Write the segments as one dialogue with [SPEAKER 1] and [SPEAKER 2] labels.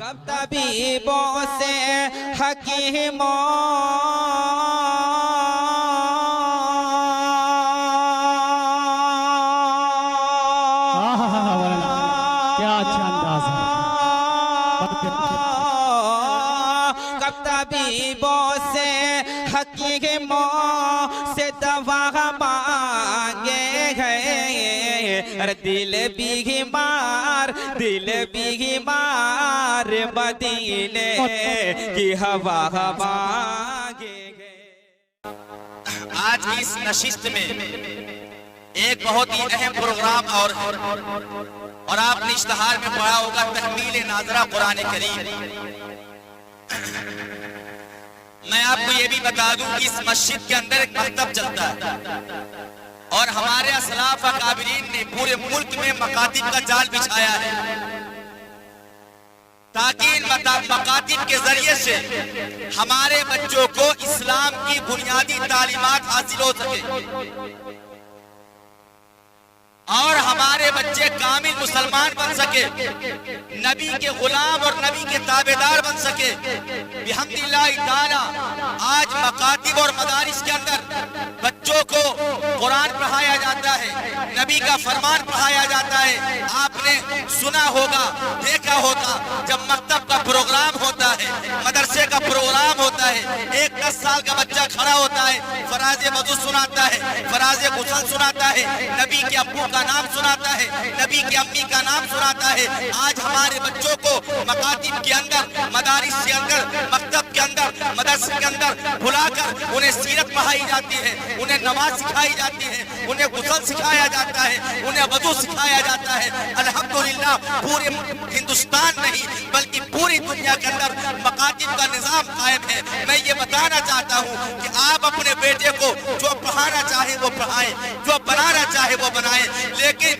[SPEAKER 1] کب طبیبوں سے حکیموں
[SPEAKER 2] کیا اچھا انداز ہے.
[SPEAKER 1] کب طبیبوں سے حکیموں سے دوا مانگے گئے. ارے دل بیمار مدینے کی ہوا مانگے گئے.
[SPEAKER 3] آج کی اس نشست میں ایک بہت ہی اہم پروگرام اور آپ نے اشتہار میں پڑھا ہوگا تحمیل ناظرہ قرآن کریم. میں آپ کو یہ بھی بتا دوں کہ اس مسجد کے اندر ایک مکتب چلتا ہے اور ہمارے اسلاف اکابرین نے پورے ملک میں مکاتب کا جال بچھایا ہے تاکہ ان مکاتب کے ذریعے سے ہمارے بچوں کو اسلام کی بنیادی تعلیمات حاصل ہو سکے اور ہمارے بچے کامل مسلمان بن سکے, نبی کے غلام اور نبی کے تابعدار بن سکے. بحمد اللہ تعالی آج مکاتب اور مدارس کے اندر بچوں کو قرآن پڑھایا جاتا ہے, نبی کا فرمان پڑھایا جاتا ہے. آپ نے سنا ہوگا, دیکھا ہوگا, جب مکتب کا پروگرام ہوتا ہے, مدرسے کا پروگرام ہوتا ہے, ایک 10 سال کا بچہ کھڑا ہوتا ہے, فراز وضو سناتا ہے, فراز غسل سناتا ہے, نبی کے ابو کا نام سناتا ہے, نبی کی امی کا نام سناتا ہے. آج ہمارے بچوں کو مکاتب کے اندر, مدارس کے اندر, مکتب کے اندر, مدرسے کے اندر بھلا کر انہیں سیرت پڑھائی جاتی ہے, انہیں نماز سکھائی جاتی ہے, انہیں غسل سکھایا جاتا ہے, انہیں وضو سکھایا جاتا ہے. الحمدللہ پورے ہندوستان نہیں بلکہ پوری دنیا کے اندر مکاتب کا نظام قائم ہے. میں یہ بتانا چاہتا ہوں کہ آپ اپنے بیٹے کو جو پڑھانا چاہیں وہ پڑھائیں, جو بنانا چاہے وہ بنائیں, لیکن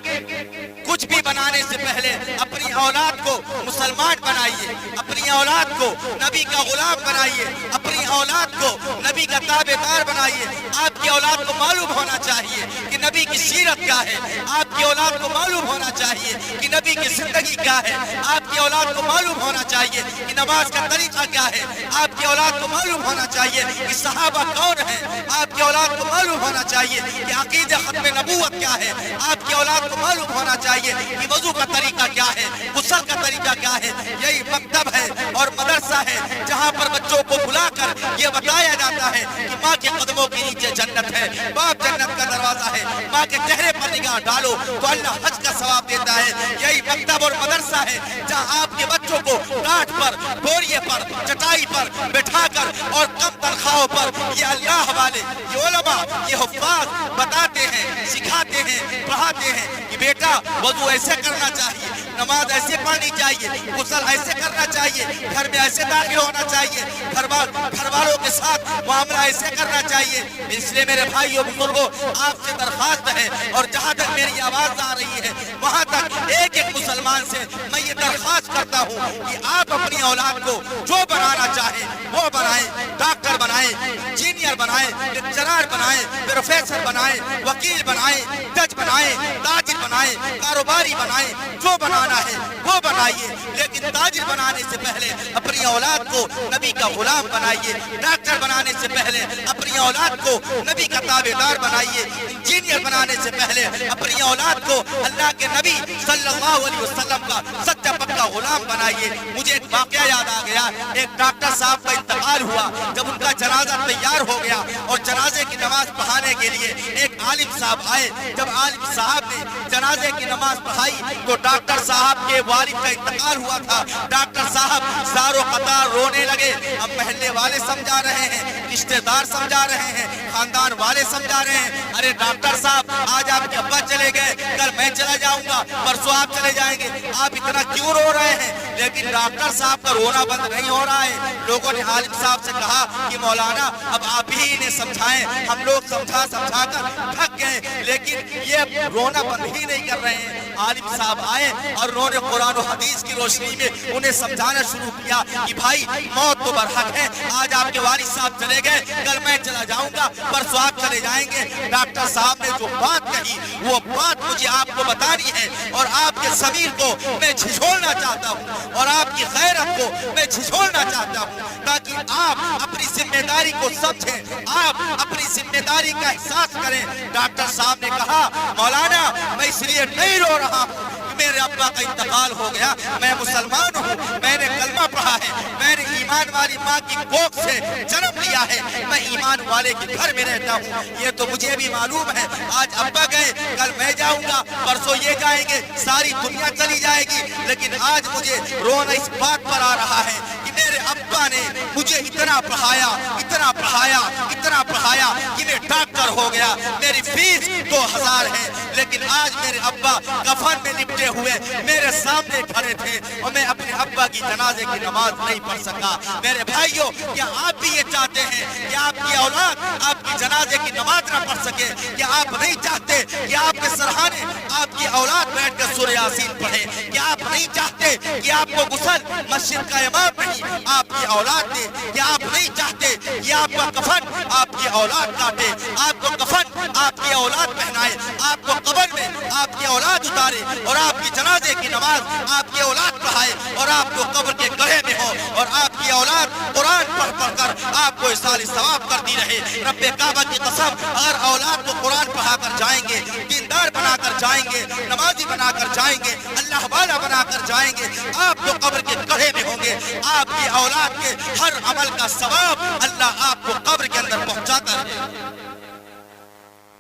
[SPEAKER 3] کچھ بھی بنانے سے پہلے اپنی اولاد کو مسلمان بنائیے, اپنی اولاد کو نبی کا غلام بنائیے, اپنی اولاد کو نبی کا تابعدار بنائیے. آپ کی اولاد کو معلوم ہونا چاہیے کہ نبی کی سیرت کیا ہے, آپ کی اولاد کو معلوم ہونا چاہیے کہ نبی کی زندگی کیا ہے, آپ کی اولاد کو معلوم ہونا چاہیے کہ نماز کا طریقہ کیا ہے, آپ کی اولاد کو معلوم ہونا چاہیے کہ صحابہ کون ہیں, آپ کی اولاد کو معلوم ہونا چاہیے کہ عقیدہ ختم نبوت کیا ہے, آپ کی اولاد کو معلوم ہونا چاہیے کہ وضو کا طریقہ کیا ہے, غسل کا طریقہ کیا ہے. یہی مکتب ہے اور مدرسہ ہے جہاں پر بچوں کو بلا کر یہ بتایا جاتا ہے کہ ماں کے قدموں کے نیچے جنت ہے, باپ جنت کا دروازہ ہے, ماں کے چہرے پر نگاہ ڈالو تو اللہ حج کا ثواب دیتا ہے. یہی مکتب اور مدرسہ ہے جہاں آپ کے بچوں کو ٹاٹ پر, بوریے پر, چٹائی پر بٹھا کر اور کم تنخواہوں پر یہ اللہ والے, یہ علماء, یہ حفاظ بتاتے ہیں, سکھاتے ہیں, پڑھاتے ہیں کہ بیٹا وضو ایسے کرنا چاہیے, نماز ایسے پڑھنی چاہیے, غسل ایسے کرنا چاہیے, گھر میں ایسے داخل ہونا چاہیے, گھر والوں کے ساتھ معاملہ ایسے کرنا چاہیے. اس لیے میرے بھائیوں بزرگوں آپ سے درخواست ہے اور جہاں تک میری آواز آ رہی ہے وہاں تک ایک ایک مسلمان سے میں یہ درخواست کرتا ہوں کہ آپ اپنی اولاد کو جو بنانا چاہیں وہ بنائیں, ڈاکٹر بنائیں, انجینئر بنائیں, لیکچرار بنائیں, پروفیسر بنائیں, وکیل بنائیں, جج بنائیں, تاجر بنائیں, کاروباری بنائیں, جو بنانا ہے وہ بنائیے. لیکن تاجر بنانے سے پہلے اپنی اولاد کو نبی کا غلام بنائیے, ڈاکٹر بنانے سے پہلے اپنی اولاد کو نبی کا تابعدار بنائیے, انجینئر بنانے سے پہلے اپنی اولاد کو اللہ کے نبی صلی اللہ علیہ وسلم کا سچا پکا غلام بنائیے. مجھے ایک واقعہ یاد آ گیا, ایک ڈاکٹر صاحب کا انتقال ہوا, جب ان کا جنازہ تیار ہو گیا اور جنازے کی نماز پڑھانے کے لیے ایک عالم صاحب آئے. جب عالم صاحب نے جنازے کی نماز پڑھائی تو ڈاکٹر صاحب کے والد کا انتقال ہوا تھا. ڈاکٹر صاحب زار و قطار رونے لگے. اب محلے والے سمجھا رہے ہیں, رشتہ دار سمجھا رہے ہیں, خاندان والے سمجھا رہے ہیں, ارے ڈاکٹر صاحب آج آپ کے ابا چلے گئے, کل میں چلا جاؤں گا, پرسوں آپ چلے جائیں گے, آپ اتنا کیوں رو رہے ہیں؟ لیکن ڈاکٹر صاحب کا رونا بند نہیں ہو رہا ہے. لوگوں نے عالم صاحب سے کہا کہ مولانا اب آپ ہی انہیں سمجھائیں, ہم لوگ سمجھا کر تھک گئے, لیکن یہ رونا بند ہی نہیں کر رہے ہیں. عالم صاحب آئے اور انہوں نے قرآن و حدیث کی روشنی میں انہیں سمجھانا شروع کیا کہ بھائی موت تو برحق ہے، آج آپ کے والد صاحب چلے گئے، کل میں چلا جاؤں گا، پرسوں آپ چلے جائیں گے۔ ڈاکٹر صاحب نے جو بات کہی وہ بات مجھے آپ کو بتانی ہے، اور آپ کے ضمیر کو میں جھنجھوڑنا چاہتا ہوں، اور آپ کی غیرت کو میں جھنجھوڑنا چاہتا ہوں، تاکہ آپ اپنی ذمہ داری کو سمجھیں، آپ اپنی ذمہ داری کا احساس کریں۔ ڈاکٹر صاحب نے کہا مولانا میں اس لیے نہیں رو رہا ہوں کہ میرے ابا کا انتقال ہو گیا، میں مسلمان ہوں، میں نے کلمہ پڑھا ہے، میں نے ایمان والی ماں کی کوکھ سے جنم لیا ہے، میں ایمان والے کے گھر میں رہتا ہوں، یہ تو مجھے بھی معلوم ہے۔ آج ابا گئے، کل میں جاؤں گا، پرسوں یہ جائیں گے، ساری دنیا چلی جائے گی، لیکن آج مجھے رونا اس بات پر آ رہا ہے کہ میرے ابا نے مجھے اتنا پڑھایا، اتنا پڑھایا، اتنا پڑھایا کہ میں ڈاکٹر ہو گیا، میری فیس 2000 ہے، لیکن آج میرے ابا کفن میں لپٹے ہوئے میرے سامنے کھڑے تھے اور میں اپنے ابا کی جنازے کی نماز نہیں پڑھ سکا۔ میرے بھائیوں، کیا آپ بھی یہ چاہتے ہیں کہ آپ کی اولاد آپ کی جنازے کی نماز نہ پڑھ سکے؟ کیا آپ نہیں چاہتے کہ آپ کے سرحانے آپ کی اولاد بیٹھ کر سورہ یاسین پڑھے؟ کیا آپ نہیں چاہتے کہ آپ کو غسل مسجد کا امام نہیں آپ کی اولاد دے؟ کیا آپ نہیں چاہتے کہ آپ کا کفن آپ کی اولاد کاٹے، آپ کو کفن آپ کی اولاد پہنائے، آپ کو قبر میں آپ کی اولاد اتارے، اور آپ کی جنازے کی نماز آپ کی اولاد پڑھائے، اور آپ کو قبر کے گڑھے میں ہو، اور آپ کی اولاد قرآن پڑھ پڑھ کر آپ کو اصال ثواب کرتی رہے؟ رب کعبہ کی قسم، اگر اولاد کو قرآن پڑھا کر جائیں گے، دیندار بنا کر جائیں گے، نمازی بنا کر جائیں گے، اللہ والا بنا کر جائیں گے، آپ تو قبر کے گڑھے میں ہوں گے، آپ کی اولاد کے ہر عمل کا ثواب اللہ آپ کو قبر کے اندر پہنچاتا ہے۔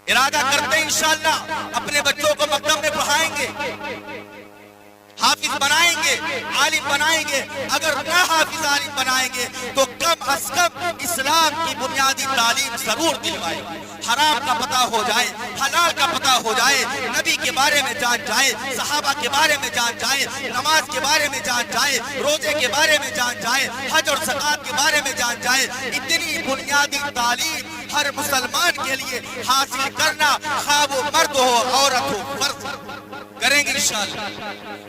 [SPEAKER 3] ارادہ کرتے ہیں انشاءاللہ اپنے بچوں کو مکتب میں پڑھائیں گے، حافظ بنائیں گے، عالم بنائیں گے۔ اگر نہ حافظ عالم بنائیں گے تو کم از کم اسلام کی بنیادی تعلیم ضرور دلوائیں گے، حرام کا پتہ ہو جائے، حلال کا پتہ ہو جائے، نبی کے بارے میں جان جائے، صحابہ کے بارے میں جان جائے، نماز کے بارے میں جان جائے، روزے کے بارے میں جان جائے، حج اور زکوٰۃ کے بارے میں جان جائے۔ اتنی بنیادی تعلیم ہر مسلمان کے لیے حاصل کرنا، خواہ وہ مرد ہو عورت ہو، فرض کریں گے انشاءاللہ۔